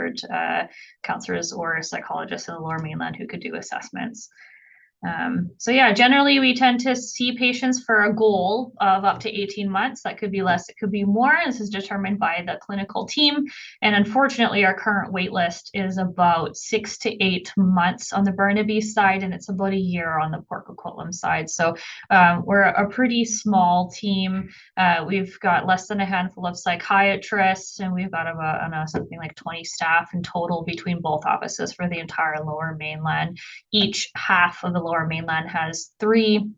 registered counselors or psychologists in the Lower Mainland who could do assessments. So yeah, generally we tend to see patients for a goal of up to 18 months. That could be less, it could be more. This is determined by the clinical team. And unfortunately, our current wait list is about 6 to 8 months on the Burnaby side, and it's about a year on the Port Coquitlam side. So we're a pretty small team. We've got less than a handful of psychiatrists, and we've got about something like 20 staff in total between both offices for the entire Lower Mainland. Each half of the Lower Mainland has 3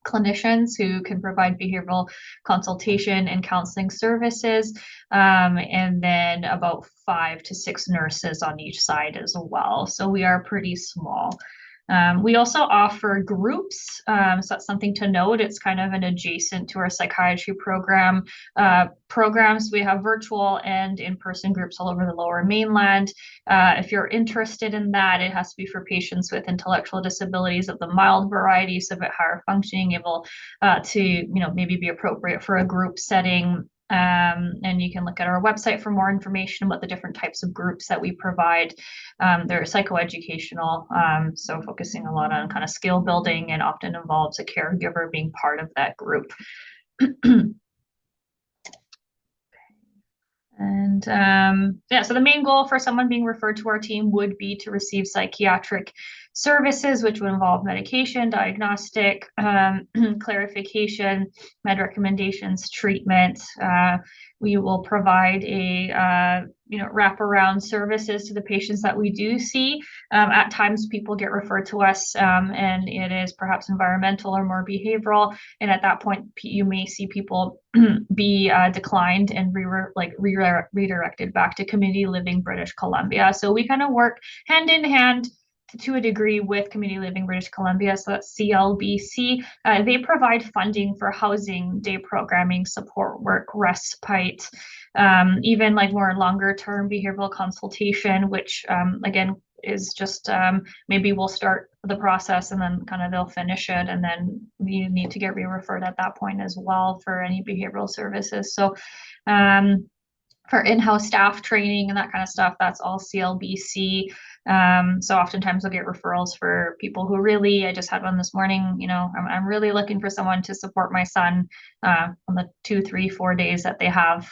clinicians who can provide behavioral consultation and counseling services, and then about 5 to 6 nurses on each side as well. So we are pretty small. We also offer groups, so that's something to note. It's kind of an adjacent to our psychiatry program. Programs, we have virtual and in-person groups all over the Lower Mainland. If you're interested in that, it has to be for patients with intellectual disabilities of the mild variety, so a bit higher functioning, able to maybe be appropriate for a group setting. And you can look at our website for more information about the different types of groups that we provide. They're psychoeducational, so focusing a lot on kind of skill building, and often involves a caregiver being part of that group. And yeah, so the main goal for someone being referred to our team would be to receive psychiatric services, which would involve medication, diagnostic, clarification, med recommendations, treatment. We will provide a wraparound services to the patients that we do see. At times people get referred to us and it is perhaps environmental or more behavioral. And at that point, you may see people be declined and redirected back to community living British Columbia. So we kind of work hand in hand to a degree with Community Living British Columbia, so that's CLBC. They provide funding for housing, day programming, support work, respite, even like more longer term behavioral consultation, which again is just maybe we'll start the process and then kind of they'll finish it, and then we need to get re-referred at that point as well for any behavioral services. So for in-house staff training and that kind of stuff, that's all CLBC. So oftentimes we'll get referrals for people who really, I just had one this morning, I'm really looking for someone to support my son on the 2, 3, 4 days that they have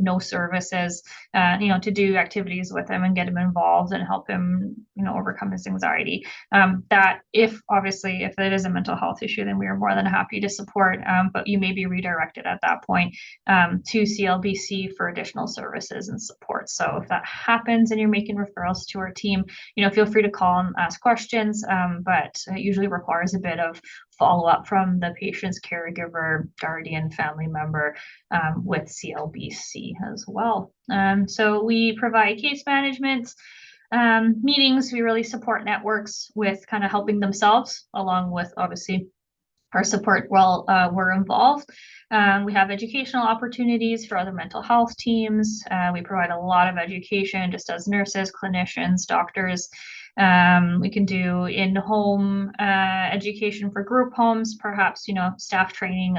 no services, to do activities with him and get him involved and help him, overcome his anxiety. That if it is a mental health issue, then we are more than happy to support, but you may be redirected at that point to CLBC for additional services and support. So if that happens and you're making referrals to our team, feel free to call and ask questions, but it usually requires a bit of follow-up from the patient's caregiver, guardian, family member with CLBC as well. So we provide case management meetings. We really support networks with kind of helping themselves, along with obviously our support while we're involved. We have educational opportunities for other mental health teams. We provide a lot of education just as nurses, clinicians, doctors. We can do in-home education for group homes, perhaps, staff training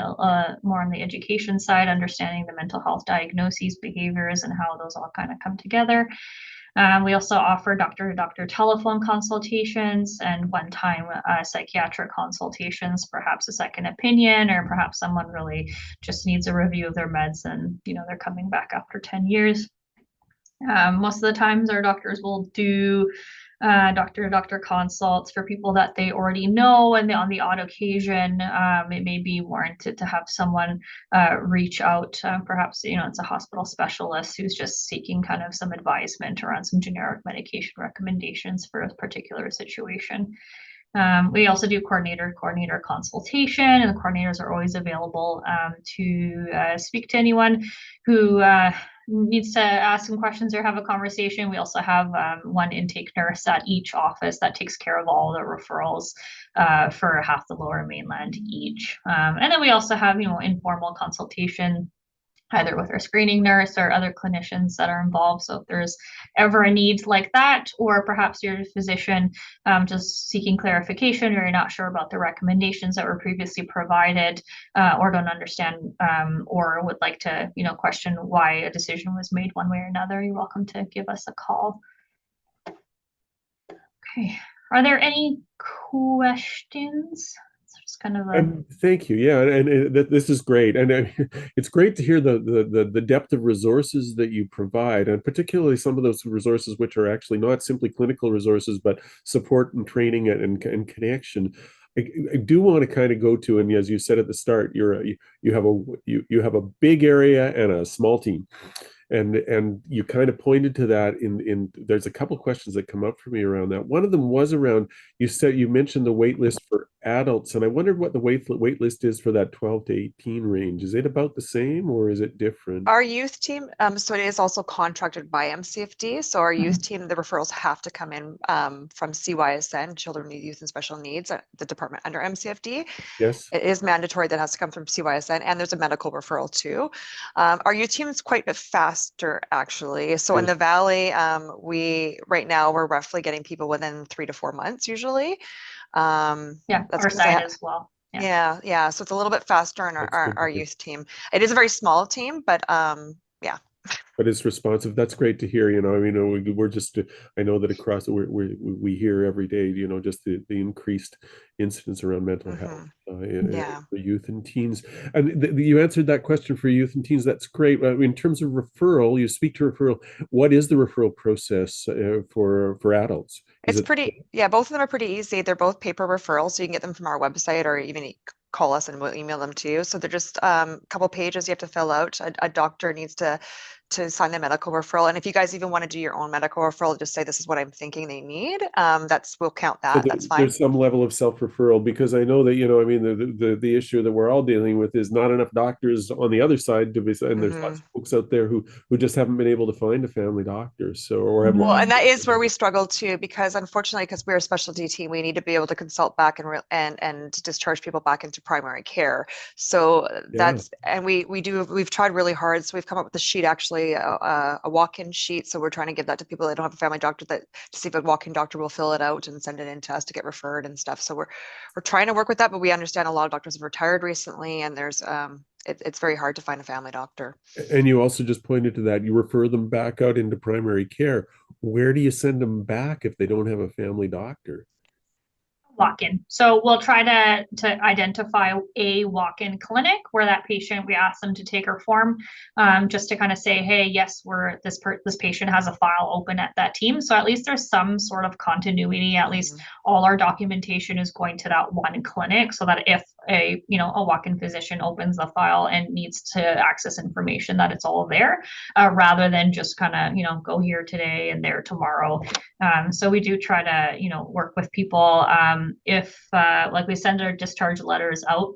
more on the education side, understanding the mental health diagnoses, behaviors, and how those all kind of come together. We also offer doctor-to-doctor telephone consultations and one-time psychiatric consultations, perhaps a second opinion, or perhaps someone really just needs a review of their meds and, they're coming back after 10 years. Most of the times our doctors will do doctor-to-doctor consults for people that they already know, and on the odd occasion, it may be warranted to have someone reach out. Perhaps, it's a hospital specialist who's just seeking kind of some advisement around some generic medication recommendations for a particular situation. We also do coordinator consultation, and the coordinators are always available to speak to anyone who needs to ask some questions or have a conversation. We also have one intake nurse at each office that takes care of all the referrals for half the Lower Mainland each. And then we also have, informal consultation either with our screening nurse or other clinicians that are involved. So if there's ever a need like that, or perhaps you're a physician just seeking clarification, or you're not sure about the recommendations that were previously provided, or don't understand, or would like to, question why a decision was made one way or another, you're welcome to give us a call. Okay. Are there any questions? It's kind of a Thank you. Yeah, and this is great, and it's great to hear the depth of resources that you provide, and particularly some of those resources which are actually not simply clinical resources, but support and training and connection. I do want to kind of go to, and as you said at the start, you have a big area and a small team. And you kind of pointed to that in there's a couple of questions that come up for me around that. One of them was around, you mentioned the wait list for adults, and I wondered what the wait list is for that 12 to 18 range. Is it about the same or is it different? Our youth team, so it is also contracted by MCFD. So our youth team, the referrals have to come in from CYSN, Children, Youth and Special Needs, the department under MCFD. Yes. It is mandatory that has to come from CYSN, and there's a medical referral too. Our youth team is quite a bit faster, actually. So in the Valley, right now we're roughly getting people within 3 to 4 months usually. Yeah, our side as well. Yeah. So it's a little bit faster in our youth team. It is a very small team, but yeah. But it's responsive. That's great to hear. We're just, I know that across, we hear every day, just the increased incidence around mental health for youth and teens. And you answered that question for youth and teens. That's great. In terms of referral, you speak to referral. What is the referral process for adults? Both of them are pretty easy. They're both paper referrals, so you can get them from our website or even call us and we'll email them to you. So they're just a couple pages you have to fill out. A doctor needs to sign the medical referral. And if you guys even want to do your own medical referral, just say this is what I'm thinking they need. We'll count that. So that's fine. There's some level of self-referral, because I know that, the issue that we're all dealing with is not enough doctors on the other side and there's lots of folks out there who just haven't been able to find a family doctor. And that is where we struggle too, because unfortunately, because we're a specialty team, we need to be able to consult back and discharge people back into primary care. So we've tried really hard. So we've come up with a sheet, actually, a walk-in sheet. So we're trying to give that to people that don't have a family doctor, to see if a walk-in doctor will fill it out and send it in to us to get referred and stuff. So we're trying to work with that, but we understand a lot of doctors have retired recently, and there's it's very hard to find a family doctor. And you also just pointed to that. You refer them back out into primary care. Where do you send them back if they don't have a family doctor? Walk-in. So we'll try to identify a walk-in clinic where that patient, we ask them to take our form, just to kind of say, hey, yes, this patient has a file open at that team. So at least there's some sort of continuity. At least all our documentation is going to that one clinic, so that if a walk-in physician opens the file and needs to access information, that it's all there, rather than just kind of go here today and there tomorrow. So we do try to work with people. If like we send our discharge letters out,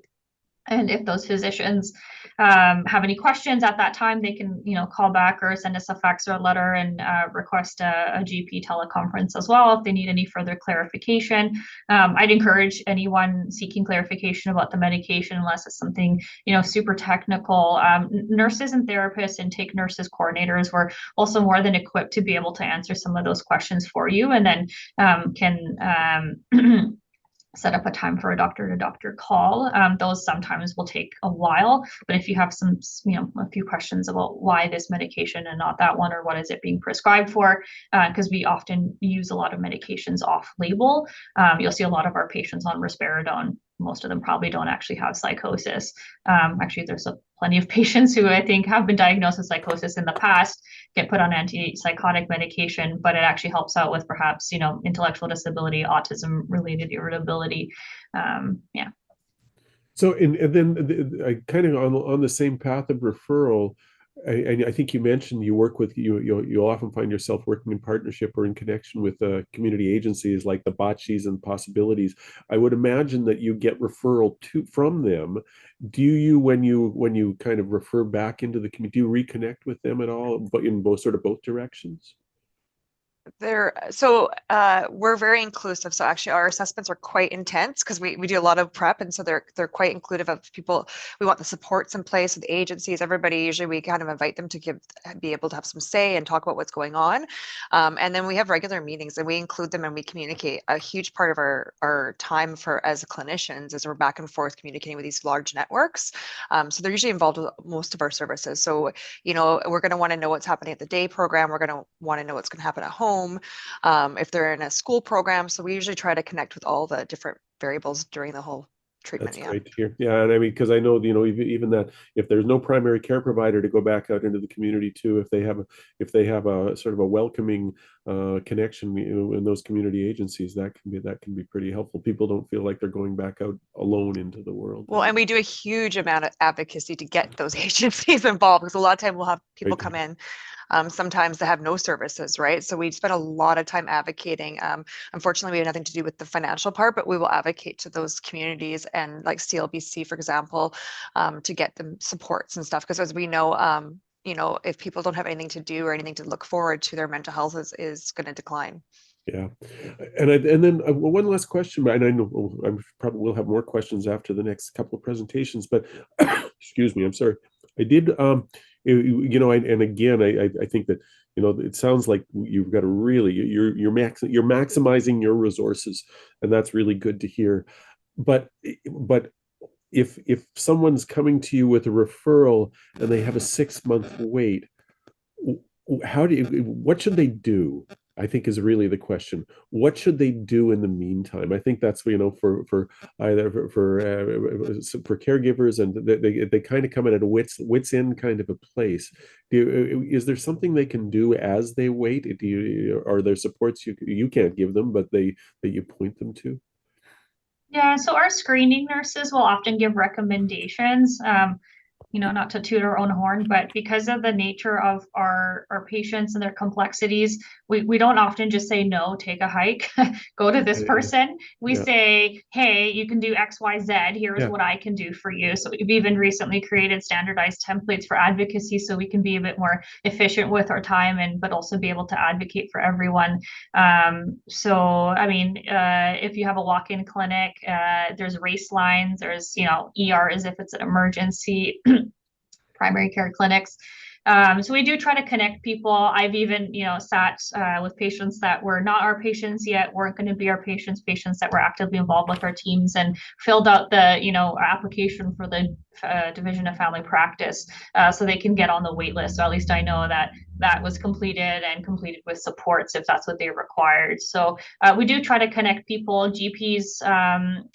and if those physicians have any questions at that time, they can call back or send us a fax or a letter and request a GP teleconference as well if they need any further clarification. I'd encourage anyone seeking clarification about the medication, unless it's something super technical. Nurses and therapists and take nurses coordinators were also more than equipped to be able to answer some of those questions for you, and then can set up a time for a doctor-to-doctor call. Those sometimes will take a while, but if you have a few questions about why this medication and not that one, or what is it being prescribed for, because we often use a lot of medications off-label. You'll see a lot of our patients on risperidone. Most of them probably don't actually have psychosis. Actually, there's plenty of patients who I think have been diagnosed with psychosis in the past, get put on antipsychotic medication, but it actually helps out with perhaps, intellectual disability, autism-related irritability. So, and then I kind of on the same path of referral, I think you mentioned you work with you'll often find yourself working in partnership or in connection with community agencies like the Botchis and Possibilities. I would imagine that you get referral from them. Do you, when you kind of refer back into the community, do you reconnect with them at all, but in both directions? We're very inclusive. So actually our assessments are quite intense because we do a lot of prep, and so they're quite inclusive of people. We want the supports in place with agencies, everybody. Usually we kind of invite them to be able to have some say and talk about what's going on. And then we have regular meetings and we include them and we communicate. A huge part of our time as clinicians is we're back and forth communicating with these large networks. So they're usually involved with most of our services. So, we're going to want to know what's happening at the day program. We're going to want to know what's going to happen at home, if they're in a school program. So we usually try to connect with all the different variables during the whole treatment. That's great to hear. Yeah, and I mean, because I know, even that if there's no primary care provider to go back out into the community too, if they have a sort of a welcoming connection, in those community agencies, that can be pretty helpful. People don't feel like they're going back out alone into the world. Well, and we do a huge amount of advocacy to get those agencies involved, because a lot of time we'll have people come in. Sometimes they have no services, right? So we spend a lot of time advocating. Unfortunately, we have nothing to do with the financial part, but we will advocate to those communities and like CLBC, for example, to get them supports and stuff. Because as we know, if people don't have anything to do or anything to look forward to, their mental health is going to decline. Yeah, and then one last question, and I know I probably will have more questions after the next couple of presentations, but excuse me, I'm sorry. I did, and again, I think that, it sounds like you've got you're maximizing your resources, and that's really good to hear. But if someone's coming to you with a referral and they have a 6-month wait, what should they do? I think is really the question. What should they do in the meantime? I think that's, for either for caregivers, and they kind of come in at a wits end kind of a place. Is there something they can do as they wait? Are there supports you can't give them, but that you point them to? Yeah, so our screening nurses will often give recommendations. Not to toot our own horn, but because of the nature of our patients and their complexities, we don't often just say, no, take a hike, go to this person. We say, hey, you can do X, Y, Z. Here's what I can do for you. So we've even recently created standardized templates for advocacy so we can be a bit more efficient with our time, but also be able to advocate for everyone. If you have a walk-in clinic, there's race lines, there's, ER as if it's an emergency, primary care clinics. So we do try to connect people. I've even, sat with patients that were not our patients yet, weren't going to be our patients that were actively involved with our teams, and filled out the, application for the Division of Family Practice, so they can get on the wait list. So at least I know that was completed with supports if that's what they required. So we do try to connect people. GPs,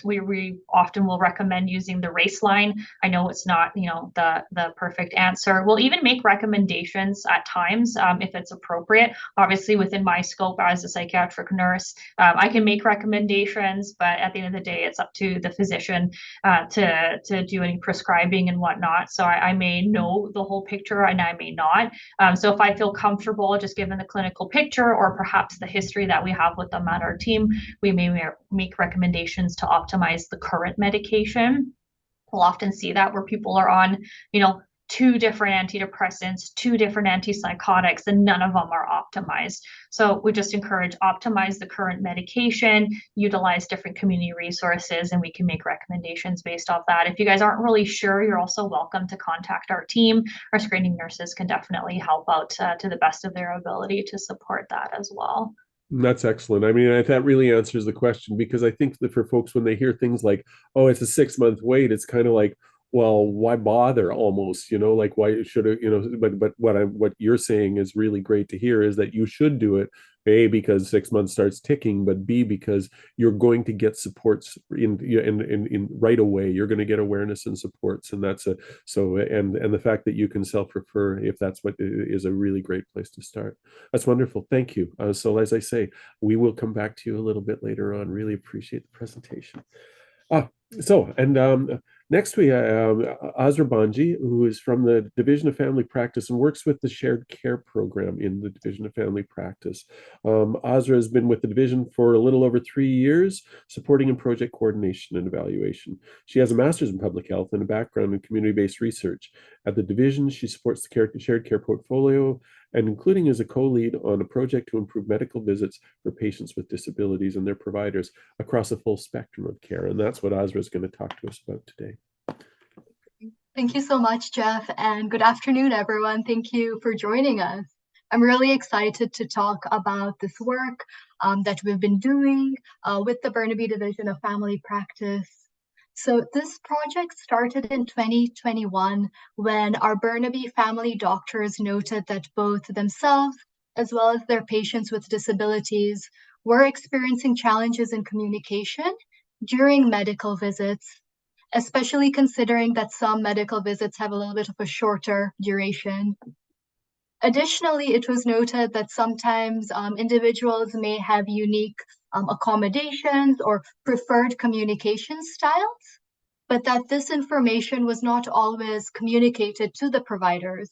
we often will recommend using the race line. I know it's not, the perfect answer. We'll even make recommendations at times if it's appropriate. Obviously, within my scope as a psychiatric nurse, I can make recommendations, but at the end of the day, it's up to the physician to do any prescribing and whatnot. So I may know the whole picture and I may not. So if I feel comfortable, just given the clinical picture or perhaps the history that we have with them at our team, we may make recommendations to optimize the current medication. We'll often see that where people are on, 2 different antidepressants, 2 different antipsychotics, and none of them are optimized. So we just encourage optimize the current medication, utilize different community resources, and we can make recommendations based off that. If you guys aren't really sure, you're also welcome to contact our team. Our screening nurses can definitely help out to the best of their ability to support that as well. That's excellent. I mean, that really answers the question, because I think that for folks, when they hear things like, oh, it's a 6-month wait, it's kind of like, well, why bother almost, like why should it, but what you're saying is really great to hear, is that you should do it, A, because 6 months starts ticking, but B, because you're going to get supports in right away. You're going to get awareness and supports, and that's and the fact that you can self-refer, if that's what is, a really great place to start. That's wonderful. Thank you. So as I say, we will come back to you a little bit later on. Really appreciate the presentation. Next we have Azra Banji, who is from the Division of Family Practice and works with the Shared Care Program in the Division of Family Practice. Azra has been with the division for a little over 3 years, supporting in project coordination and evaluation. She has a master's in public health and a background in community-based research. At the division, she supports the shared care portfolio and including as a co-lead on a project to improve medical visits for patients with disabilities and their providers across a full spectrum of care. And that's what Azra is going to talk to us about today. Thank you so much, Jeff, and good afternoon, everyone. Thank you for joining us. I'm really excited to talk about this work that we've been doing with the Burnaby Division of Family Practice. So this project started in 2021 when our Burnaby family doctors noted that both themselves as well as their patients with disabilities were experiencing challenges in communication during medical visits, especially considering that some medical visits have a little bit of a shorter duration. Additionally, it was noted that sometimes individuals may have unique accommodations or preferred communication styles, but that this information was not always communicated to the providers.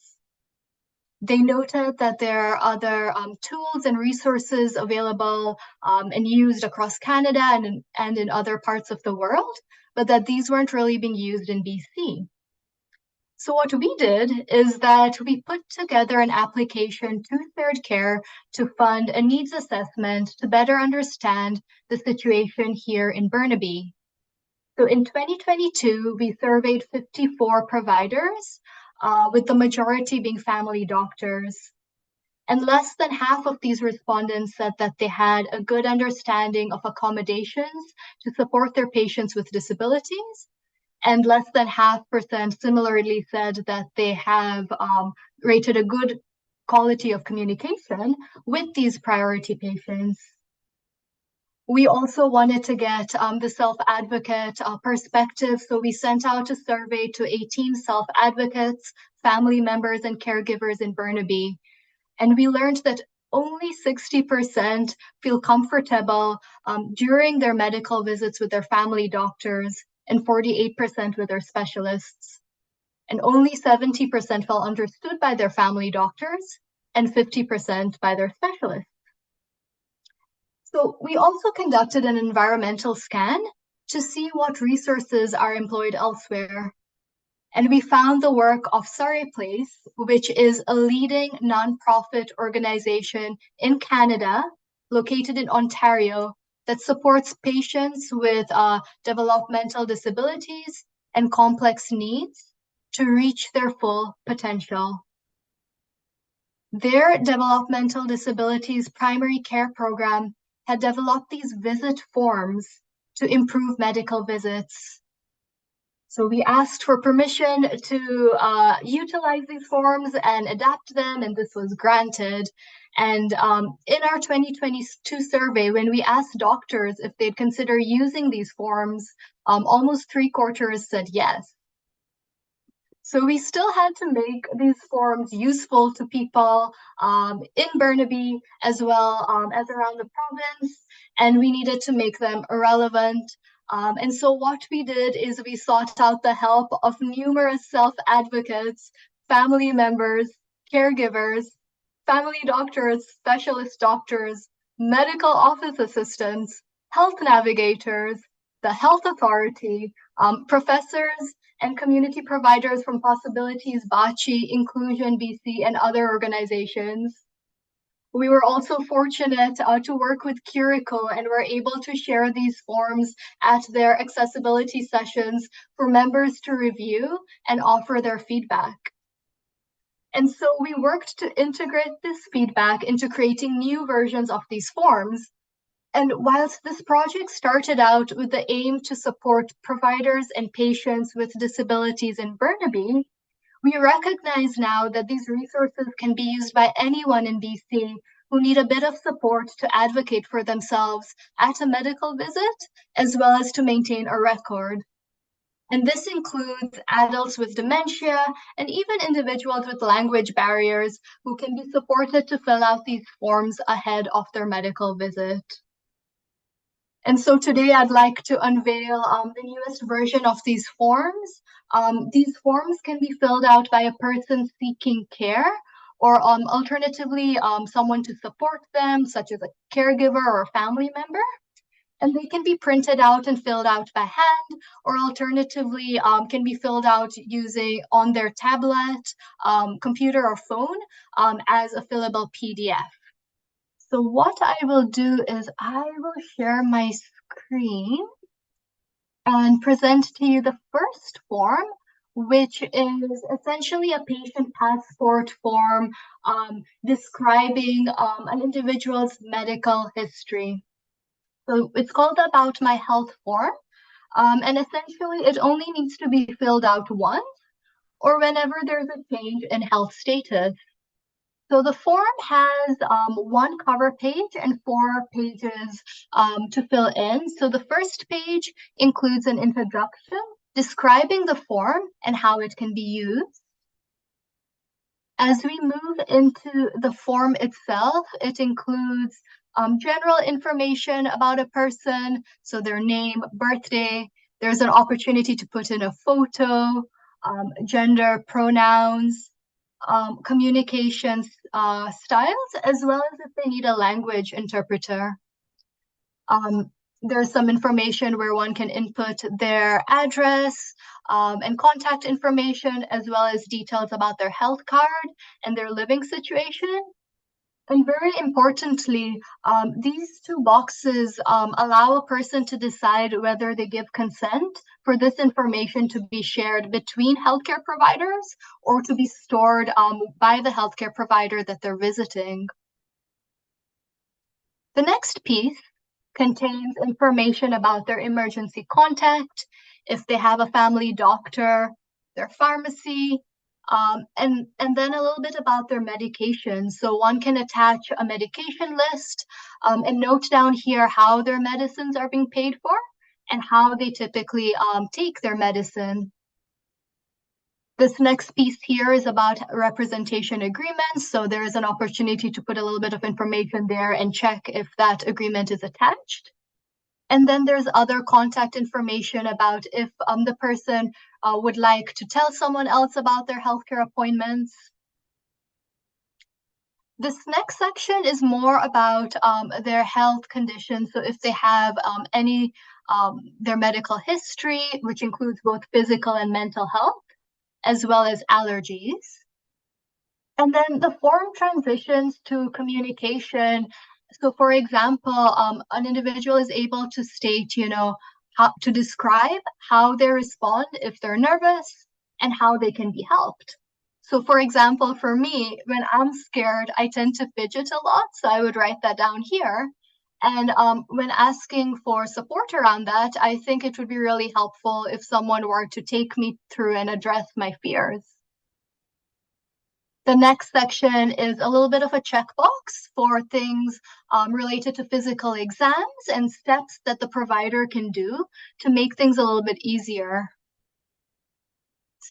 They noted that there are other tools and resources available and used across Canada and in other parts of the world, but that these weren't really being used in BC. So what we did is that we put together an application to Third Care to fund a needs assessment to better understand the situation here in Burnaby. So in 2022, we surveyed 54 providers, with the majority being family doctors. And less than half of these respondents said that they had a good understanding of accommodations to support their patients with disabilities. And less than 0.5% similarly said that they have rated a good quality of communication with these priority patients. We also wanted to get the self-advocate perspective, so we sent out a survey to 18 self-advocates, family members, and caregivers in Burnaby. And we learned that only 60% feel comfortable during their medical visits with their family doctors, and 48% with their specialists. And only 70% felt understood by their family doctors, and 50% by their specialists. So we also conducted an environmental scan to see what resources are employed elsewhere. And we found the work of Surrey Place, which is a leading nonprofit organization in Canada, located in Ontario, that supports patients with developmental disabilities and complex needs to reach their full potential. Their developmental disabilities primary care program had developed these visit forms to improve medical visits. So we asked for permission to utilize these forms and adapt them, and this was granted. And in our 2022 survey, when we asked doctors if they'd consider using these forms, almost 3/4 said yes. So we still had to make these forms useful to people in Burnaby as well as around the province, and we needed to make them relevant. And so what we did is we sought out the help of numerous self-advocates, family members, caregivers, family doctors, specialist doctors, medical office assistants, health navigators, the health authority, professors, and community providers from Possibilities, Bachi, Inclusion BC, and other organizations. We were also fortunate to work with Curiko and were able to share these forms at their accessibility sessions for members to review and offer their feedback. And so we worked to integrate this feedback into creating new versions of these forms. And whilst this project started out with the aim to support providers and patients with disabilities in Burnaby, we recognize now that these resources can be used by anyone in BC who need a bit of support to advocate for themselves at a medical visit, as well as to maintain a record. And this includes adults with dementia and even individuals with language barriers who can be supported to fill out these forms ahead of their medical visit. And so today I'd like to unveil the newest version of these forms. These forms can be filled out by a person seeking care, or alternatively, someone to support them, such as a caregiver or a family member. And they can be printed out and filled out by hand, or alternatively can be filled out using on their tablet, computer, or phone as a fillable PDF. So what I will do is I will share my screen and present to you the first form, which is essentially a patient passport form describing an individual's medical history. So it's called the About My Health form, and essentially it only needs to be filled out once or whenever there's a change in health status. So the form has one cover page and 4 pages to fill in. So the first page includes an introduction describing the form and how it can be used. As we move into the form itself, it includes general information about a person, so their name, birthday. There's an opportunity to put in a photo, gender, pronouns, communication styles, as well as if they need a language interpreter. There's some information where one can input their address and contact information, as well as details about their health card and their living situation. And very importantly, these 2 boxes allow a person to decide whether they give consent for this information to be shared between healthcare providers or to be stored by the healthcare provider that they're visiting. The next piece contains information about their emergency contact, if they have a family doctor, their pharmacy, and then a little bit about their medication. So one can attach a medication list and note down here how their medicines are being paid for and how they typically take their medicine. This next piece here is about representation agreements. So there is an opportunity to put a little bit of information there and check if that agreement is attached. And then there's other contact information about if the person would like to tell someone else about their healthcare appointments. This next section is more about their health conditions. So if they have their medical history, which includes both physical and mental health, as well as allergies. And then the form transitions to communication. So for example, an individual is able to state, how to describe how they respond if they're nervous and how they can be helped. So for example, for me, when I'm scared, I tend to fidget a lot. So I would write that down here. And when asking for support around that, I think it would be really helpful if someone were to take me through and address my fears. The next section is a little bit of a checkbox for things related to physical exams and steps that the provider can do to make things a little bit easier.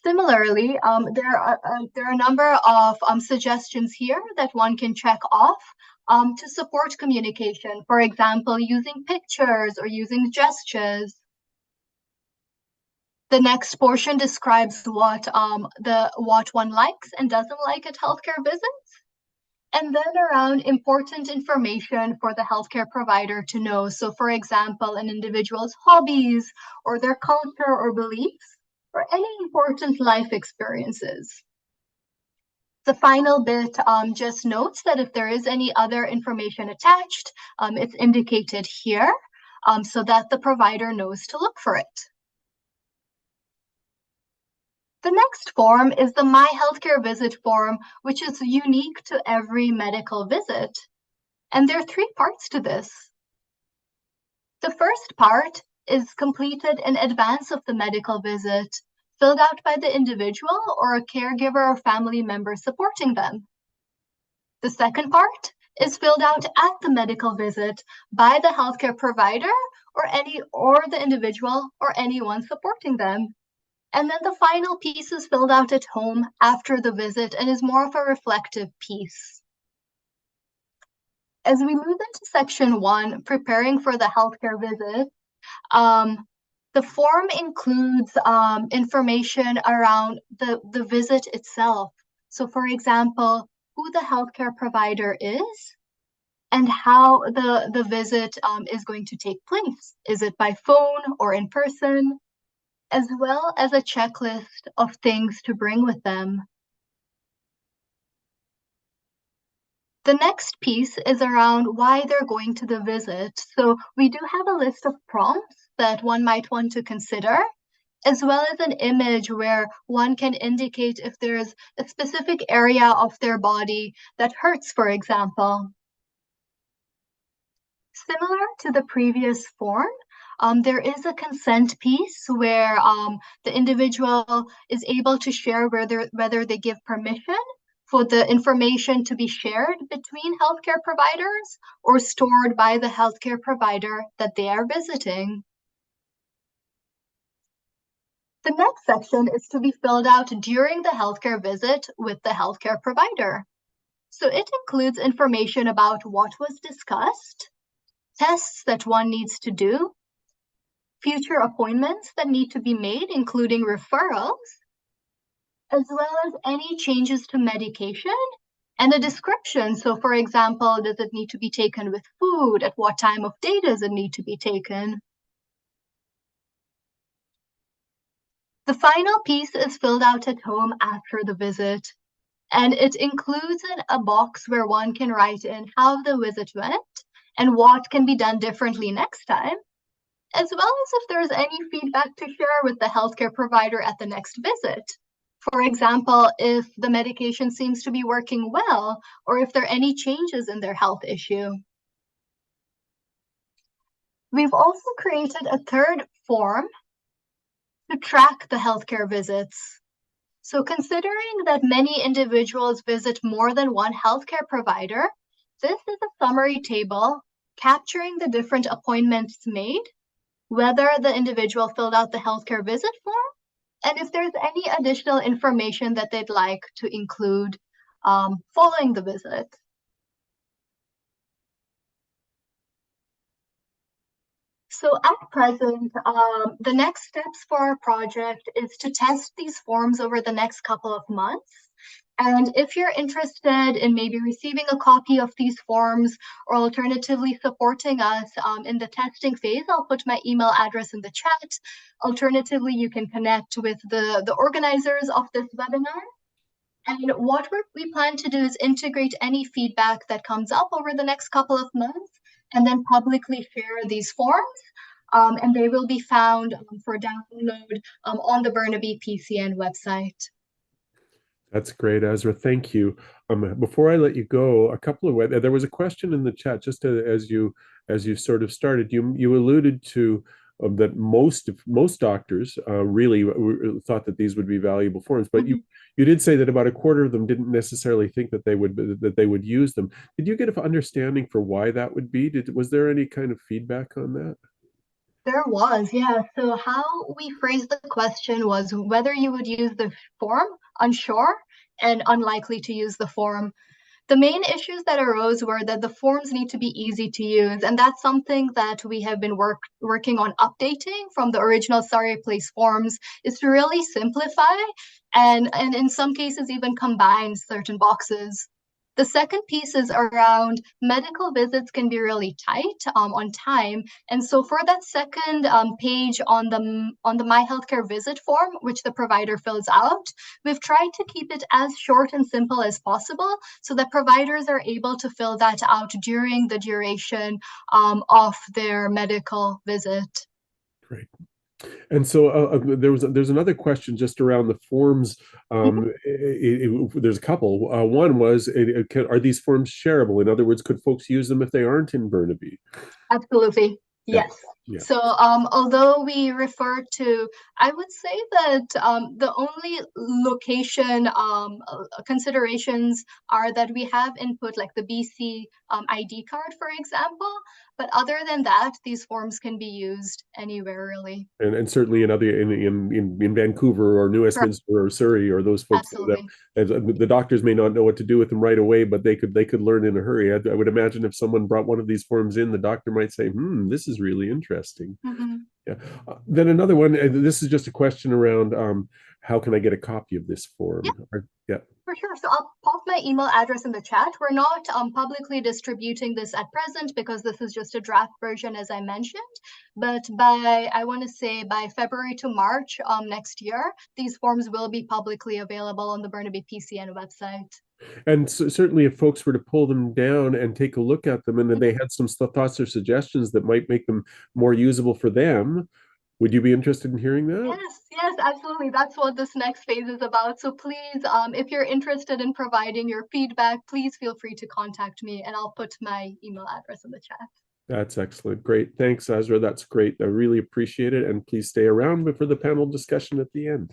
Similarly, there are a number of suggestions here that one can check off to support communication. For example, using pictures or using gestures. The next portion describes what one likes and doesn't like at healthcare visits. And then around important information for the healthcare provider to know. So for example, an individual's hobbies or their culture or beliefs or any important life experiences. The final bit just notes that if there is any other information attached, it's indicated here so that the provider knows to look for it. The next form is the My Healthcare Visit form, which is unique to every medical visit. And there are 3 parts to this. The first part is completed in advance of the medical visit, filled out by the individual or a caregiver or family member supporting them. The second part is filled out at the medical visit by the healthcare provider or the individual or anyone supporting them. And then the final piece is filled out at home after the visit and is more of a reflective piece. As we move into section 1, preparing for the healthcare visit, the form includes information around the visit itself. So for example, who the healthcare provider is, and how the visit is going to take place. Is it by phone or in person? As well as a checklist of things to bring with them. The next piece is around why they're going to the visit. So we do have a list of prompts that one might want to consider, as well as an image where one can indicate if there's a specific area of their body that hurts, for example. Similar to the previous form, there is a consent piece where the individual is able to share whether they give permission for the information to be shared between healthcare providers or stored by the healthcare provider that they are visiting. The next section is to be filled out during the healthcare visit with the healthcare provider. So it includes information about what was discussed, tests that one needs to do, future appointments that need to be made, including referrals, as well as any changes to medication and a description. So for example, does it need to be taken with food? At what time of day does it need to be taken? The final piece is filled out at home after the visit, and it includes a box where one can write in how the visit went and what can be done differently next time, as well as if there's any feedback to share with the healthcare provider at the next visit. For example, if the medication seems to be working well, or if there are any changes in their health issue. We've also created a third form to track the healthcare visits. So considering that many individuals visit more than one healthcare provider, this is a summary table capturing the different appointments made, whether the individual filled out the healthcare visit form, and if there's any additional information that they'd like to include following the visit. So at present, the next steps for our project is to test these forms over the next couple of months. And if you're interested in maybe receiving a copy of these forms or alternatively supporting us in the testing phase, I'll put my email address in the chat. Alternatively, you can connect with the organizers of this webinar. And what we plan to do is integrate any feedback that comes up over the next couple of months and then publicly share these forms. And they will be found for download on the Burnaby PCN website. That's great, Ezra. Thank you. Before I let you go, there was a question in the chat just as you sort of started. You alluded to that most doctors really thought that these would be valuable forms, but you did say that about a quarter of them didn't necessarily think that they would use them. Did you get an understanding for why that would be? Was there any kind of feedback on that? There was, yeah. So how we phrased the question was whether you would use the form, unsure, and unlikely to use the form. The main issues that arose were that the forms need to be easy to use, and that's something that we have been working on updating from the original Sorry Place forms, is to really simplify and in some cases even combine certain boxes. The second piece is around medical visits can be really tight on time. And so for that second page on the My Healthcare Visit form, which the provider fills out, we've tried to keep it as short and simple as possible so that providers are able to fill that out during the duration of their medical visit. Great. And so there's another question just around the forms. There's a couple. One was, are these forms shareable? In other words, could folks use them if they aren't in Burnaby? Absolutely. Yes. Yeah. So although we refer to, I would say that the only location considerations are that we have input like the BC ID card, for example. But other than that, these forms can be used anywhere really. And certainly in Vancouver or New Westminster or Surrey or those folks, the doctors may not know what to do with them right away, but they could learn in a hurry. I would imagine if someone brought one of these forms in, the doctor might say, this is really interesting. Yeah. Then another one, this is just a question around how can I get a copy of this form? Yeah. For sure. So I'll pop my email address in the chat. We're not publicly distributing this at present because this is just a draft version, as I mentioned. But I want to say by February to March next year, these forms will be publicly available on the Burnaby PCN website. And so certainly if folks were to pull them down and take a look at them, and then they had some thoughts or suggestions that might make them more usable for them, would you be interested in hearing that? Yes, absolutely. That's what this next phase is about. So please, if you're interested in providing your feedback, please feel free to contact me, and I'll put my email address in the chat. That's excellent. Great. Thanks, Azra. That's great. I really appreciate it. And please stay around for the panel discussion at the end.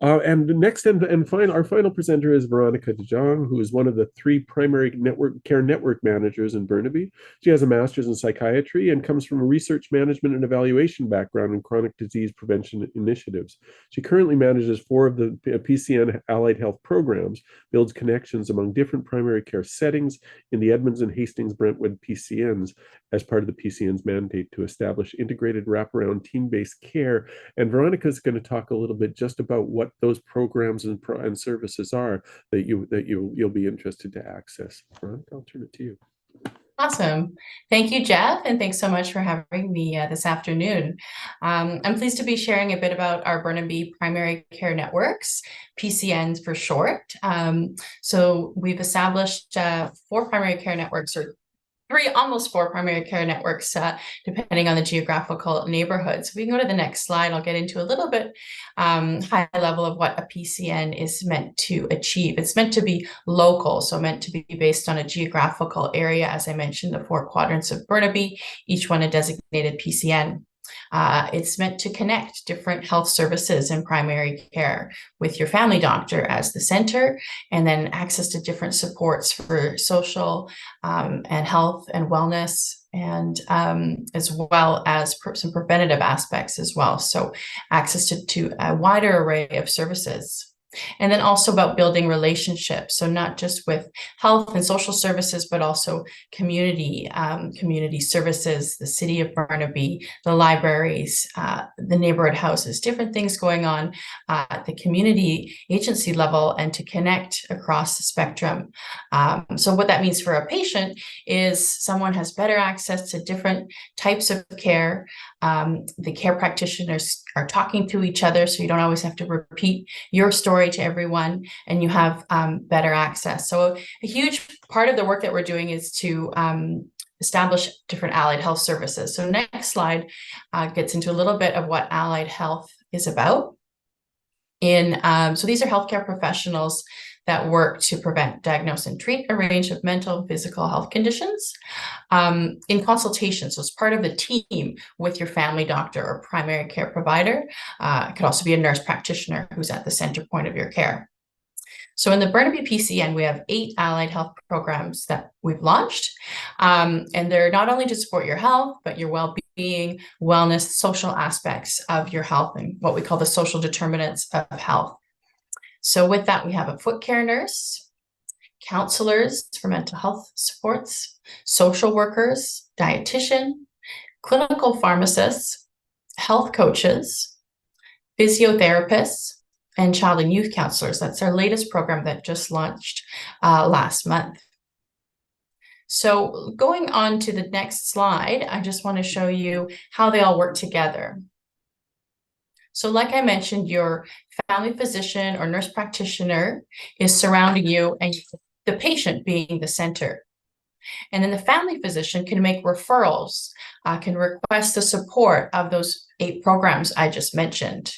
And next and our final presenter is Veronica de Jong, who is one of the 3 primary care network managers in Burnaby. She has a master's in psychiatry and comes from a research management and evaluation background in chronic disease prevention initiatives. She currently manages 4 of the PCN allied health programs, builds connections among different primary care settings in the Edmonds and Hastings Brentwood PCNs as part of the PCN's mandate to establish integrated wraparound team-based care. And Veronica is going to talk a little bit just about what those programs and services are that you'll be interested to access. Veronica, I'll turn it to you. Awesome. Thank you, Jeff, and thanks so much for having me this afternoon. I'm pleased to be sharing a bit about our Burnaby Primary Care Networks, PCNs for short. So we've established 4 primary care networks, or 3, almost 4 primary care networks, depending on the geographical neighborhood. So if we can go to the next slide, I'll get into a little bit high level of what a PCN is meant to achieve. It's meant to be local, so meant to be based on a geographical area. As I mentioned, the 4 quadrants of Burnaby, each one a designated PCN. It's meant to connect different health services in primary care with your family doctor as the center, and then access to different supports for social and health and wellness, and as well as some preventative aspects as well. So access to a wider array of services. And then also about building relationships. So not just with health and social services, but also community services, the city of Burnaby, the libraries, the neighborhood houses, different things going on at the community agency level, and to connect across the spectrum. So what that means for a patient is someone has better access to different types of care. The care practitioners are talking to each other, so you don't always have to repeat your story to everyone, and you have better access. So a huge part of the work that we're doing is to establish different allied health services. So next slide gets into a little bit of what allied health is about. So these are healthcare professionals that work to prevent, diagnose, and treat a range of mental and physical health conditions in consultation. So it's part of the team with your family doctor or primary care provider. It could also be a nurse practitioner who's at the center point of your care. So in the Burnaby PCN, we have 8 allied health programs that we've launched. And they're not only to support your health, but your well-being, wellness, social aspects of your health, and what we call the social determinants of health. So with that, we have a foot care nurse, counselors for mental health supports, social workers, dietitian, clinical pharmacists, health coaches, physiotherapists, and child and youth counselors. That's our latest program that just launched last month. So going on to the next slide, I just want to show you how they all work together. So like I mentioned, your family physician or nurse practitioner is surrounding you, and the patient being the center. And then the family physician can make referrals, can request the support of those 8 programs I just mentioned.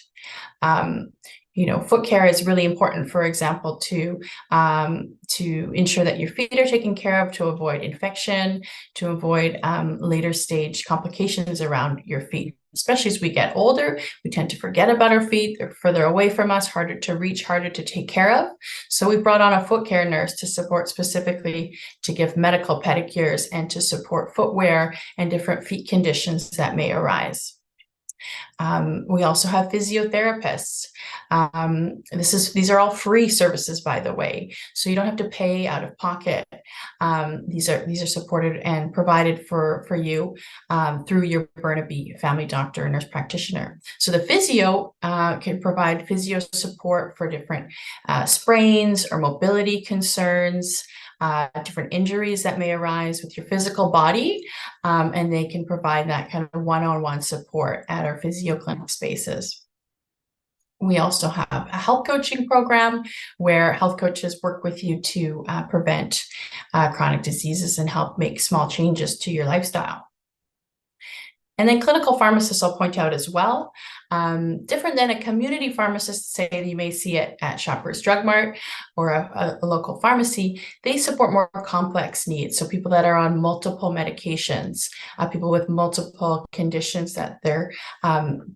Foot care is really important, for example, to ensure that your feet are taken care of, to avoid infection, to avoid later stage complications around your feet. Especially as we get older, we tend to forget about our feet. They're further away from us, harder to reach, harder to take care of. So we brought on a foot care nurse to support, specifically to give medical pedicures and to support footwear and different feet conditions that may arise. We also have physiotherapists. These are all free services, by the way, so you don't have to pay out of pocket. These are supported and provided for you through your Burnaby family doctor and nurse practitioner. So the physio can provide physio support for different sprains or mobility concerns, different injuries that may arise with your physical body, and they can provide that kind of one-on-one support at our physio clinic spaces. We also have a health coaching program where health coaches work with you to prevent chronic diseases and help make small changes to your lifestyle. And then clinical pharmacists, I'll point out as well, different than a community pharmacist, say you may see it at Shoppers Drug Mart or a local pharmacy. They support more complex needs. So people that are on multiple medications, people with multiple conditions that they're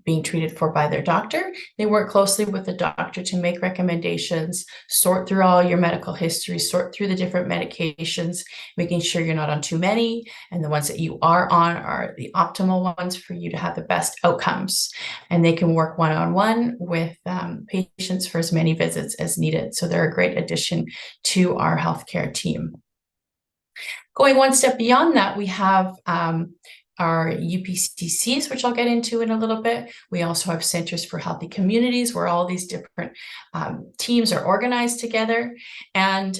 being treated for by their doctor. They work closely with the doctor to make recommendations, sort through all your medical history, sort through the different medications, making sure you're not on too many, and the ones that you are on are the optimal ones for you to have the best outcomes. And they can work one-on-one with patients for as many visits as needed. So they're a great addition to our healthcare team. Going one step beyond that, we have our UPCCs, which I'll get into in a little bit. We also have centers for healthy communities where all these different teams are organized together. And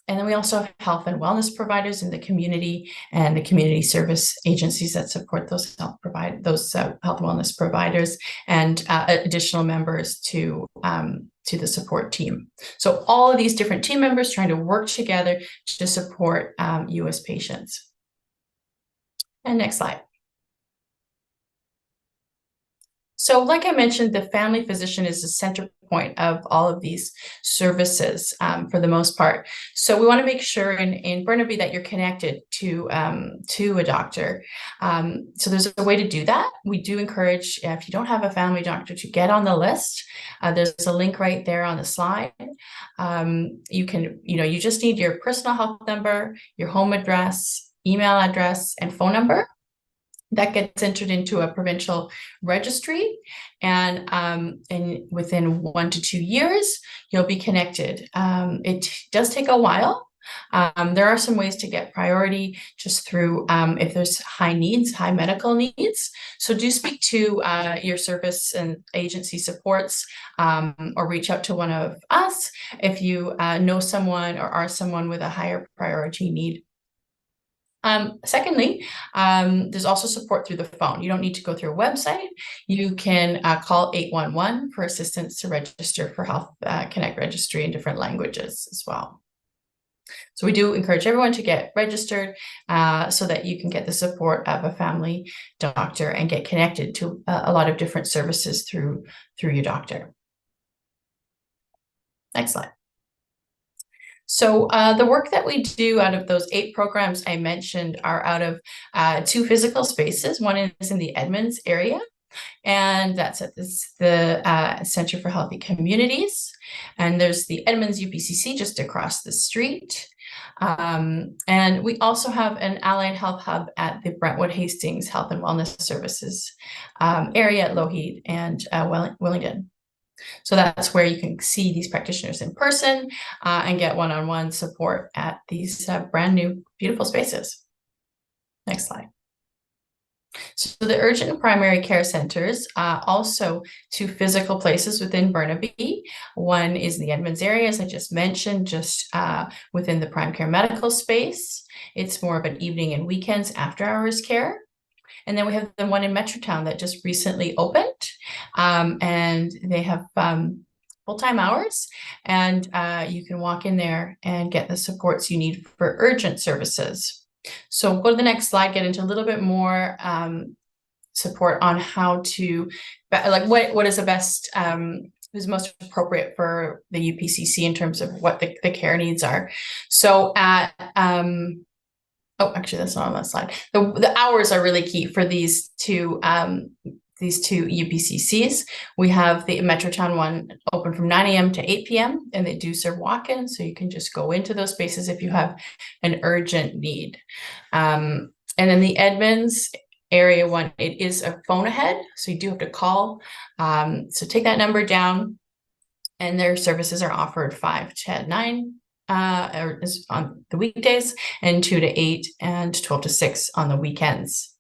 then we also have health and wellness providers in the community and the community service agencies that support those health and wellness providers, and additional members to the support team. So all of these different team members trying to work together to support you as patients. And next slide. So like I mentioned, the family physician is the center point of all of these services for the most part. So we want to make sure in Burnaby that you're connected to a doctor. So there's a way to do that. We do encourage, if you don't have a family doctor, to get on the list. There's a link right there on the slide. You just need your personal health number, your home address, email address, and phone number. That gets entered into a provincial registry, and within 1 to 2 years, you'll be connected. It does take a while. There are some ways to get priority just through if there's high medical needs. So do speak to your service and agency supports, or reach out to one of us if you know someone or are someone with a higher priority need. Secondly, there's also support through the phone. You don't need to go through a website. You can call 811 for assistance to register for Health Connect Registry in different languages as well. So we do encourage everyone to get registered so that you can get the support of a family doctor and get connected to a lot of different services through your doctor. Next slide. So the work that we do out of those 8 programs I mentioned are out of 2 physical spaces. One is in the Edmonds area, and that's at the Center for Healthy Communities. And there's the Edmonds UPCC just across the street. And we also have an allied health hub at the Brentwood Hastings Health and Wellness Services area at Lougheed and Willingdon. So that's where you can see these practitioners in person and get one-on-one support at these brand new, beautiful spaces. Next slide. So the urgent and primary care centers, also 2 physical places within Burnaby. One is the Edmonds area, as I just mentioned, just within the prime care medical space. It's more of an evening and weekends after hours care. And then we have the one in Metrotown that just recently opened, and they have full-time hours, and you can walk in there and get the supports you need for urgent services. So go to the next slide, get into a little bit more support on how to, like what is the best, who's most appropriate for the UPCC in terms of what the care needs are. So at oh, actually, that's not on that slide. The hours are really key for these two UPCCs. We have the Metrotown one open from 9 a.m. to 8 p.m. and they do serve walk-in, so you can just go into those spaces if you have an urgent need. And then the Edmonds area one, it is a phone ahead, so you do have to call. So take that number down, and their services are offered 5 to 9 or on the weekdays, and 2 to 8 and 12 to 6 on the weekends.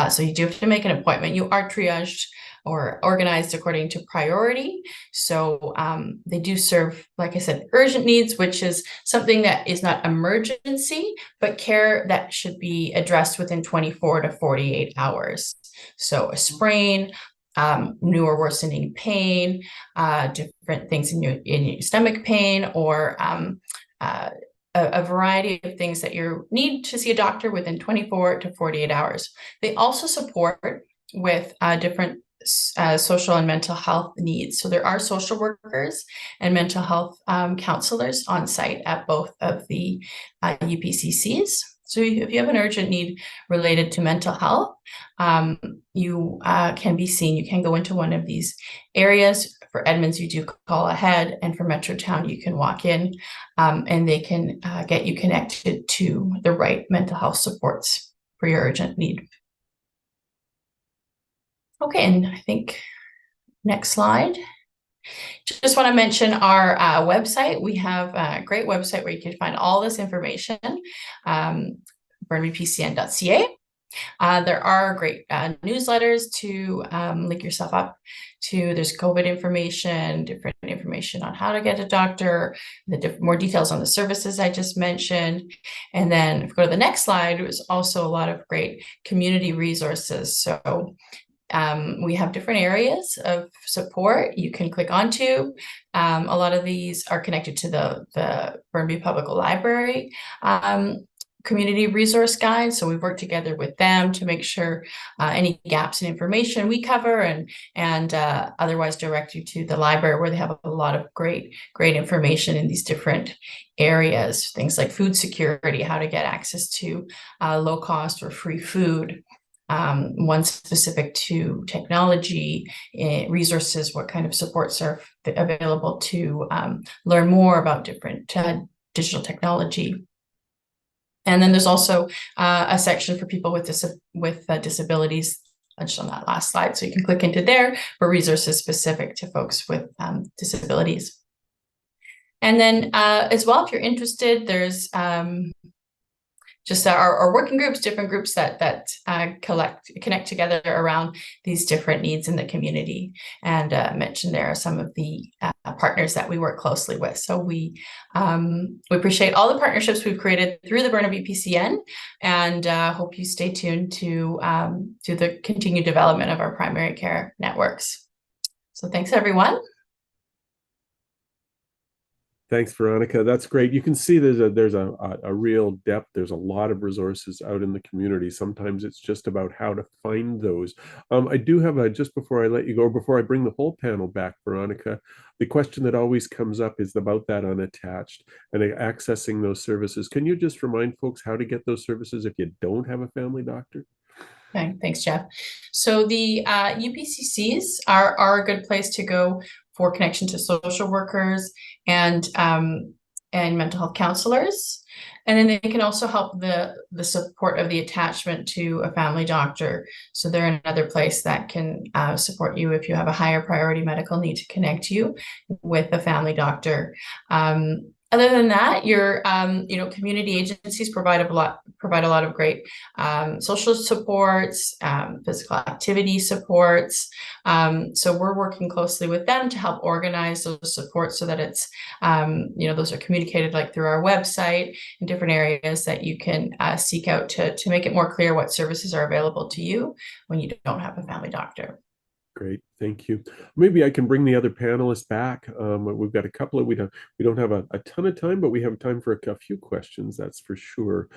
So you do have to make an appointment. You are triaged or organized according to priority. So they do serve, like I said, urgent needs, which is something that is not emergency, but care that should be addressed within 24 to 48 hours. So a sprain, new or worsening pain, different things in your stomach pain, or a variety of things that you need to see a doctor within 24 to 48 hours. They also support with different social and mental health needs. So there are social workers and mental health counselors on site at both of the UPCCs. So if you have an urgent need related to mental health, you can be seen. You can go into one of these areas. For Edmonds, you do call ahead, and for Metrotown, you can walk in, and they can get you connected to the right mental health supports for your urgent need. Okay, and I think next slide. Just want to mention our website. We have a great website where you can find all this information, burnabypcn.ca. There are great newsletters to link yourself up to. There's COVID information, different information on how to get a doctor, more details on the services I just mentioned. And then if we go to the next slide, there's also a lot of great community resources. So we have different areas of support you can click onto. A lot of these are connected to the Burnaby Public Library community resource guide. So we've worked together with them to make sure any gaps in information we cover, and otherwise direct you to the library, where they have a lot of great information in these different areas. Things like food security, how to get access to low cost or free food. One specific to technology resources, what kind of supports are available to learn more about different digital technology. And then there's also a section for people with disabilities, just on that last slide. So you can click into there for resources specific to folks with disabilities. And then as well, if you're interested, there's just our working groups, different groups that connect together around these different needs in the community. And mentioned there are some of the partners that we work closely with. So we appreciate all the partnerships we've created through the Burnaby PCN, and hope you stay tuned to the continued development of our primary care networks. So thanks, everyone. Thanks, Veronica. That's great. You can see there's a real depth. There's a lot of resources out in the community. Sometimes it's just about how to find those. I do have just before I let you go, before I bring the whole panel back, Veronica, the question that always comes up is about that unattached and accessing those services. Can you just remind folks how to get those services if you don't have a family doctor? Okay, thanks, Jeff. So the UPCCs are a good place to go for connection to social workers and mental health counselors. And then they can also help the support of the attachment to a family doctor. So they're another place that can support you if you have a higher priority medical need to connect you with a family doctor. Other than that, your community agencies provide a lot of great social supports, physical activity supports. So we're working closely with them to help organize those supports so that it's those are communicated like through our website in different areas that you can seek out to make it more clear what services are available to you when you don't have a family doctor. Great, thank you. Maybe I can bring the other panelists back. We've got a couple of, we don't have a ton of time, but we have time for a few questions, that's for sure.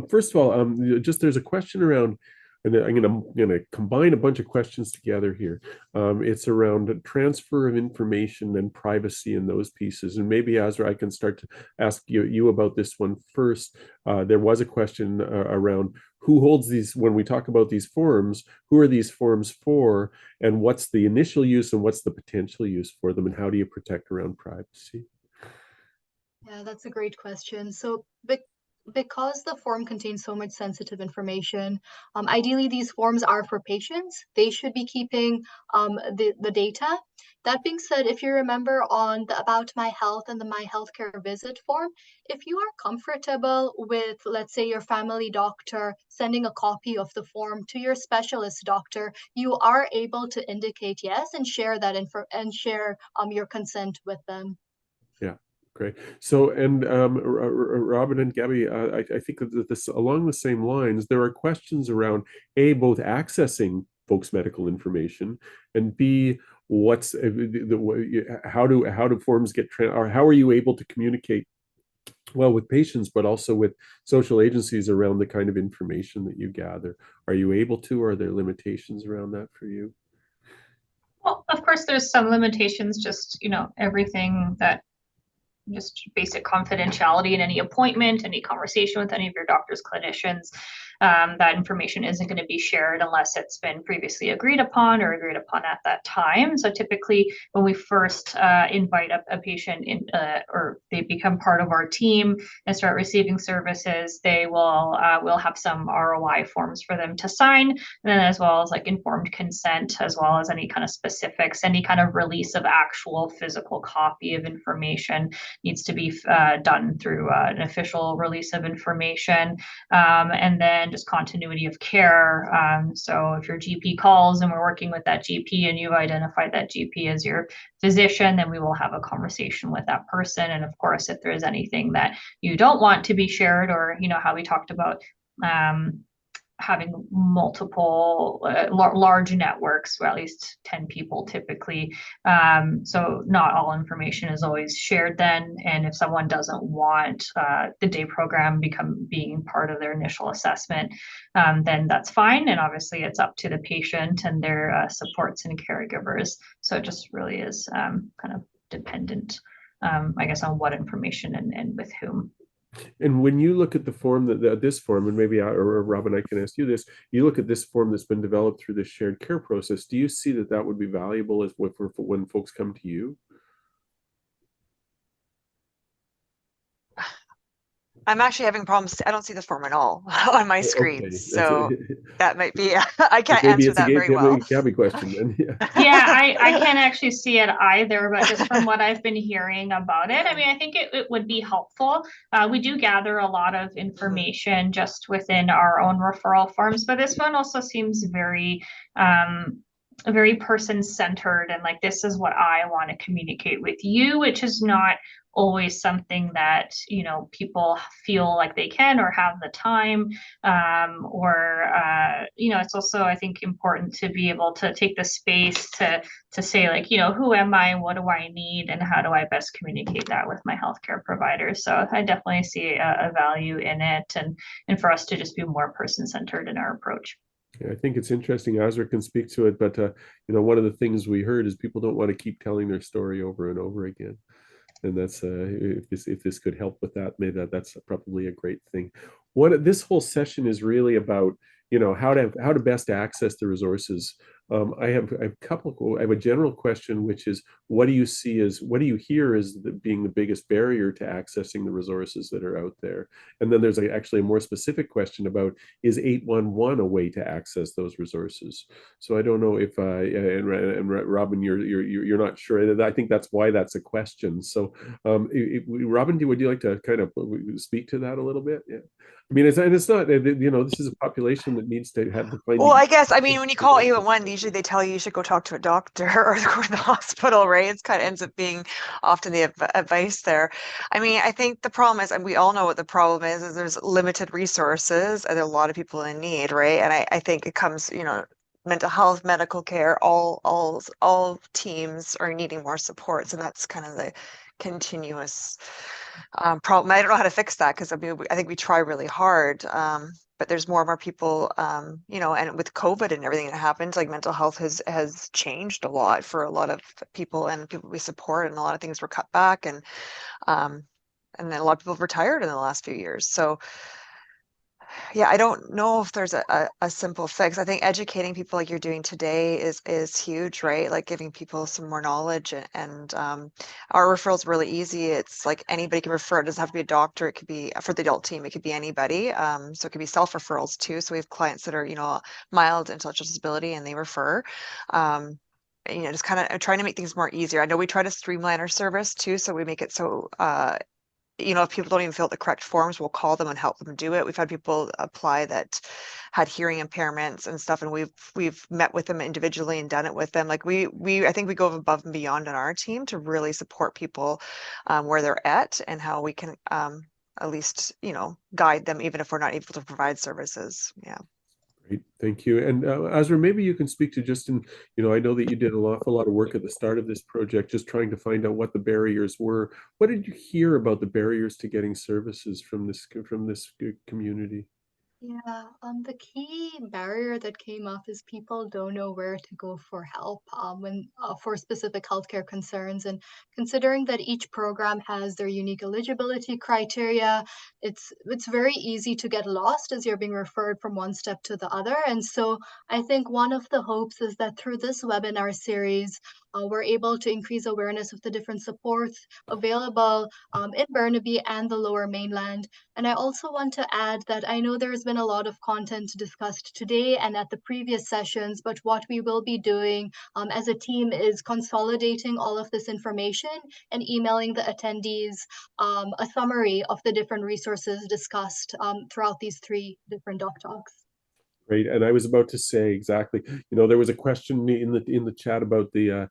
First of all, there's a question around, and I'm gonna combine a bunch of questions together here. It's around transfer of information and privacy and those pieces. And maybe, Azra, I can start to ask you about this one first. There was a question around who holds these, when we talk about these forms, who are these forms for, and what's the initial use and what's the potential use for them, and how do you protect around privacy? Yeah, that's a great question. So, but because the form contains so much sensitive information, ideally these forms are for patients. They should be keeping the data. That being said, if you remember on the About My Health and the My Healthcare Visit form, if you are comfortable with, let's say, your family doctor sending a copy of the form to your specialist doctor, you are able to indicate yes and share that info and share your consent with them. Yeah, great. So, and Robin and Gabby, I think that this along the same lines, there are questions around A, both accessing folks' medical information, and B, what's how do forms get or how are you able to communicate well with patients, but also with social agencies around the kind of information that you gather? Are you able to, or are there limitations around that for you? Well, of course, there's some limitations, just, everything that just basic confidentiality in any appointment, any conversation with any of your doctor's clinicians. That information isn't going to be shared unless it's been previously agreed upon or agreed upon at that time. So typically, when we first invite a patient in, or they become part of our team and start receiving services, they will have some ROI forms for them to sign, and then as well as like informed consent, as well as any kind of specifics, any kind of release of actual physical copy of information needs to be done through an official release of information, and then just continuity of care. So if your GP calls and we're working with that GP and you've identified that GP as your physician, then we will have a conversation with that person. And of course, if there's anything that you don't want to be shared, or how we talked about having multiple large networks, or at least 10 people typically. So not all information is always shared then. And if someone doesn't want the day program being part of their initial assessment, then that's fine. And obviously it's up to the patient and their supports and caregivers. So it just really is kind of dependent, I guess, on what information and with whom. And when you look at the form this form, and maybe or Robin, I can ask you this, you look at this form that's been developed through this shared care process, do you see that would be valuable as when folks come to you? I'm actually having problems. I don't see the form at all on my screen. Okay. So that might be, I can't answer that very well. Gabby question then. Yeah, I can't actually see it either, but just from what I've been hearing about it, I mean, I think it would be helpful. We do gather a lot of information just within our own referral forms, but this one also seems very person-centered, and like, this is what I want to communicate with you, which is not always something that people feel like they can or have the time, or it's also, I think, important to be able to take the space to say, like, who am I, what do I need, and how do I best communicate that with my healthcare provider. So I definitely see a value in it, and for us to just be more person-centered in our approach. I think it's interesting. Azra can speak to it, but one of the things we heard is people don't want to keep telling their story over and over again. And that's if this could help with that, maybe that's probably a great thing. This whole session is really about how to best access the resources. I have a general question, which is, what do you hear as being the biggest barrier to accessing the resources that are out there? And then there's actually a more specific question about, is 811 a way to access those resources? So I don't know if and Robin, you're not sure. I think that's why that's a question. So Robin, would you like to kind of speak to that a little bit? Yeah. I mean, it's not, this is a population that needs to have the. Well, I guess, I mean, when you call 811, usually they tell you should go talk to a doctor or go to the hospital, right? It's kind of ends up being often the advice there. I mean, I think the problem is, and we all know what the problem is there's limited resources and there are a lot of people in need, right? And I think it comes, mental health, medical care, all teams are needing more supports, and that's kind of the continuous problem. I don't know how to fix that, because I think we try really hard, but there's more and more people, and with COVID and everything that happened, like, mental health has changed a lot for a lot of people and people we support, and a lot of things were cut back, and then a lot of people have retired in the last few years. So Yeah, I don't know if there's a simple fix. I think educating people like you're doing today is huge, right? Like giving people some more knowledge, and our referral's really easy. It's like anybody can refer. It doesn't have to be a doctor. It could be for the adult team. It could be anybody. So it could be self-referrals too. So we have clients that are, mild intellectual disability and they refer. Just kind of trying to make things more easier. I know we try to streamline our service too, so we make it so if people don't even fill out the correct forms, we'll call them and help them do it. We've had people apply that had hearing impairments and stuff, and we've met with them individually and done it with them. Like I think we go above and beyond on our team to really support people where they're at, and how we can at least guide them even if we're not able to provide services. Yeah. Great, thank you. And Azra, maybe you can speak to just I know that you did an awful lot of work at the start of this project, just trying to find out what the barriers were. What did you hear about the barriers to getting services from this community? Yeah, the key barrier that came up is people don't know where to go for help when for specific healthcare concerns. And considering that each program has their unique eligibility criteria, it's very easy to get lost as you're being referred from one step to the other. And so I think one of the hopes is that through this webinar series, we're able to increase awareness of the different supports available in Burnaby and the Lower Mainland. And I also want to add that I know there's been a lot of content discussed today and at the previous sessions, but what we will be doing as a team is consolidating all of this information and emailing the attendees a summary of the different resources discussed throughout these 3 different DocTalks. Great, and I was about to say exactly. There was a question in the chat about the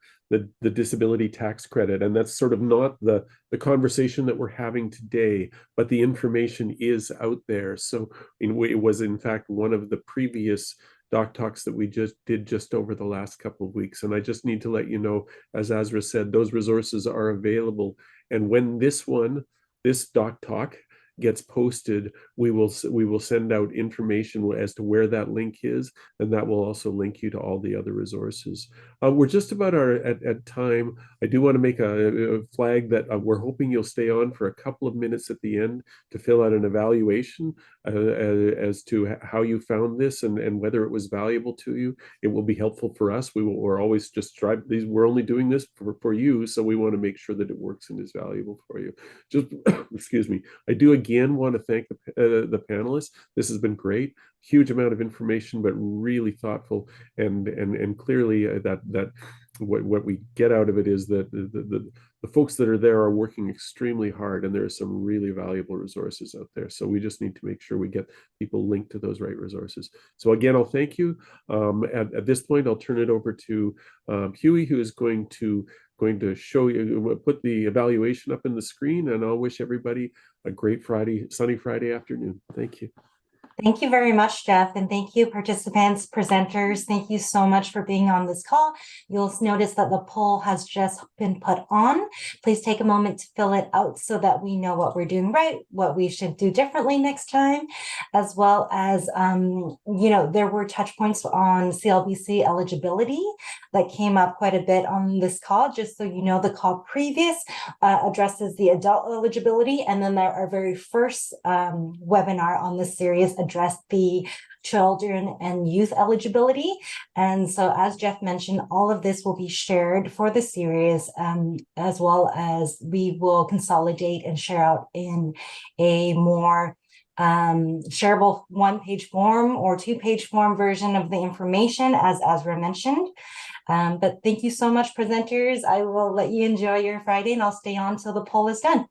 disability tax credit, and that's sort of not the conversation that we're having today, but the information is out there. So it was in fact one of the previous DocTalks that we just did just over the last couple of weeks, and I just need to let you know, as Azra said, those resources are available. And when this DocTalk gets posted, we will send out information as to where that link is, and that will also link you to all the other resources. We're just about at time. I do want to make a flag that we're hoping you'll stay on for a couple of minutes at the end to fill out an evaluation as to how you found this and whether it was valuable to you. It will be helpful for us. We're always just we're only doing this for you, so we want to make sure that it works and is valuable for you. Just excuse me. I do again want to thank the panelists. This has been great. Huge amount of information, but really thoughtful, and clearly that what we get out of it is that the folks that are there are working extremely hard, and there are some really valuable resources out there. So we just need to make sure we get people linked to those right resources. So again, I'll thank you. At this point, I'll turn it over to Huey, who is going to show you, put the evaluation up in the screen, and I'll wish everybody a great sunny Friday afternoon. Thank you. Thank you very much, Jeff, and thank you, participants, presenters. Thank you so much for being on this call. You'll notice that the poll has just been put on. Please take a moment to fill it out so that we know what we're doing right, what we should do differently next time, as well as, there were touch points on CLBC eligibility that came up quite a bit on this call. Just so you know, the call previous addresses the adult eligibility, and then our very first webinar on this series addressed the children and youth eligibility. And so, as Jeff mentioned, all of this will be shared for the series, as well as we will consolidate and share out in a more shareable 1-page form or 2-page form version of the information, as Azra mentioned. But thank you so much, presenters. I will let you enjoy your Friday, and I'll stay on till the poll is done.